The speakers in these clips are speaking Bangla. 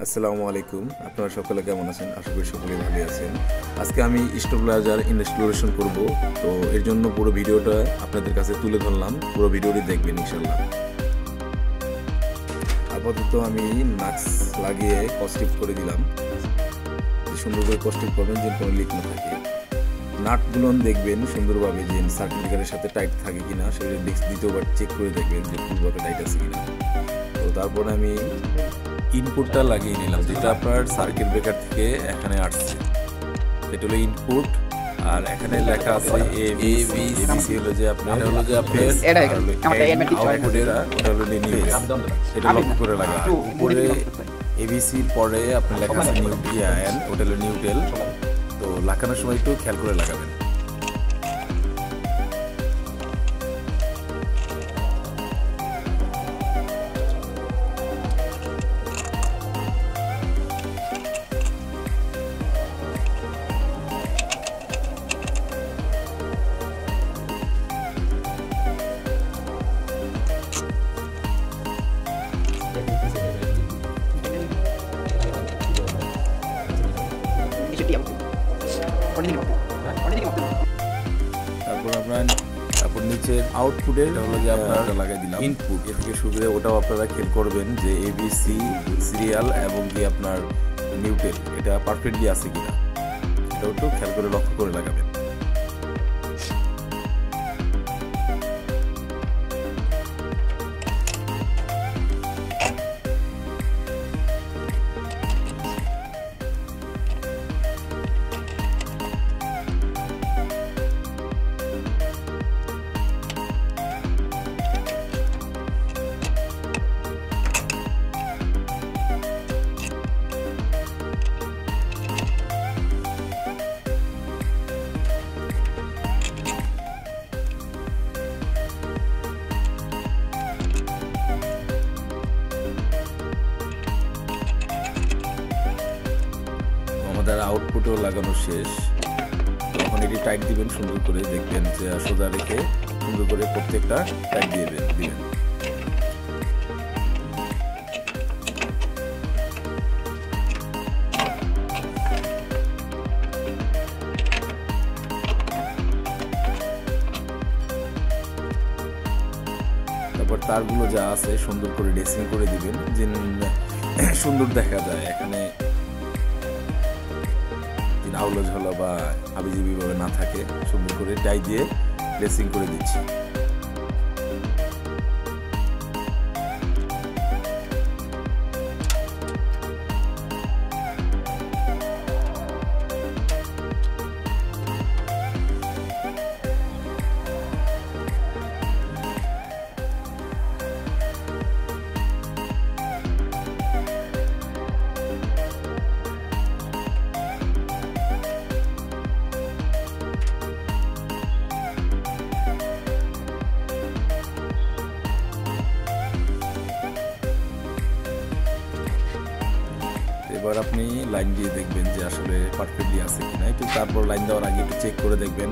আসসালামু আলাইকুম, আপনারা সকলে কেমন আছেন? আশা করি সকলে ভালো আছেন। আজকে আমি স্টেবিলাইজার ইনস্টলেশন করব, তো এর জন্য পুরো ভিডিওটা আপনাদের কাছে তুলে ধরলাম। পুরো ভিডিওটি দেখবেন ইনশাল্লাহ। আপাতত আমি নাক্স লাগিয়ে কস্টিপ করে দিলাম। সুন্দর করে কস্টিপ করবেন যেন কোনো লিক না থাকে। নাটগুলো দেখবেন সুন্দরভাবে যে সার্কিট ব্রেকারের সাথে টাইট থাকে কিনা, সেগুলো দ্বিতীয়বার চেক করে দেখবেন যে ফুলভাবে টাইট আছে কিনা। তো তারপরে আমি ইনপুটটা লাগিয়ে নিলাম, যেটা আপনার সার্কিট ব্রেকার থেকে এখানে আসছে। এটা হলো ইনপুট, আর এখানে লেখা আছে এবিসি হলো যে আপনার আউটপুটের, ওটা হলো নিউট্রাল। এটা লক্ষ্য করে লাগাবেন। উপরে এবিসির পরে আপনার লেখা আছে নিউট্রিয়ান, ওটা হলো নিউট্রাল। তো লাগানোর সময় একটু খেয়াল করে লাগাবেন। তারপর নিচের আউটপুটে হলো যে আপনারা লাগাই দিলাম ইনপুট। এর থেকে শুরু করে ওটাও আপনারা খেয়াল করবেন যে এবিসি সিরিয়াল এবং কি আপনার নিউট্রাল এটা পারফেক্টলি আছে কিনা, এটাও একটু খেয়াল করে লক্ষ্য করে লাগাবেন। আমাদের আউটপুটও লাগানো শেষ। তখন এটি টাইট দিবেন সুন্দর করে, দেখবেন যে সোজা রেখে সুন্দর করে প্রত্যেকটা টাইট দিবেন। তারপর তারগুলো যা আছে সুন্দর করে ড্রেসিং করে দিবেন, যে সুন্দর দেখা যায়। এখানে আউলা ঝোলা বা হাবিজিবি ভাবে না থাকে, সুন্দর করে টাই দিয়ে ড্রেসিং করে দিচ্ছি। এবার আপনি লাইন দিয়ে দেখবেন যে আসলে পারফেক্টলি আছে কিনা। একটু তারপর লাইন দেওয়ার আগে একটু চেক করে দেখবেন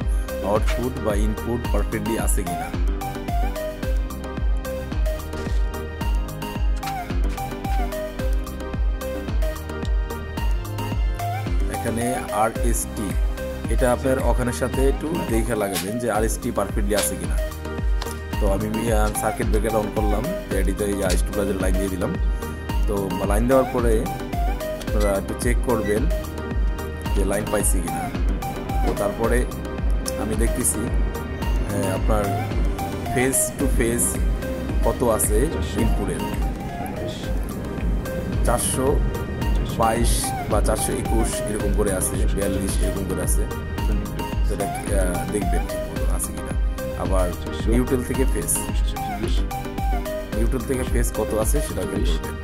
আউটপুট বা ইনপুট পারফেক্টলি আছে কিনা। এখানে আরএসটি, এটা আপনার ওখানের সাথে একটু দেখে লাগাবেন যে আরএসটি পারফেক্টলি আছে কিনা। তো আমি সার্কিট ব্রেকার অন করলাম, এডিতে স্টেবিলাইজার লাইন দিয়ে দিলাম। তো লাইন দেওয়ার পরে আপনারা একটু চেক করবেন যে লাইন পাইছি কিনা। তো তারপরে আমি দেখতেছি আপনার ফেজ টু ফেজ কত আছে ইনপুটের, 422 বা 421 এরকম করে আছে, 42 এরকম করে আছে। সেটা দেখবেন আছে কিনা। আবার নিউট্রাল থেকে ফেজ কত আছে সেটা দেখবেন।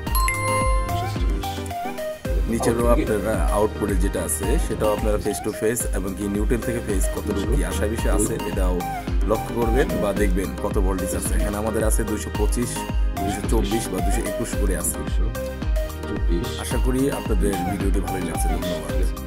নিচেরও আপনারা আউটপুটে যেটা আছে সেটাও আপনারা ফেস টু ফেস এবং কি নিউট্রাল থেকে ফেস কতটুকু কি আশা বিষয় আছে এটাও লক্ষ্য করবেন বা দেখবেন কত ভোল্টেজ আছে। এখানে আমাদের আছে 225, 224 বা 221 করে আছে। আশা করি আপনাদের ভিডিওটি ভালো লাগছে। ধন্যবাদ।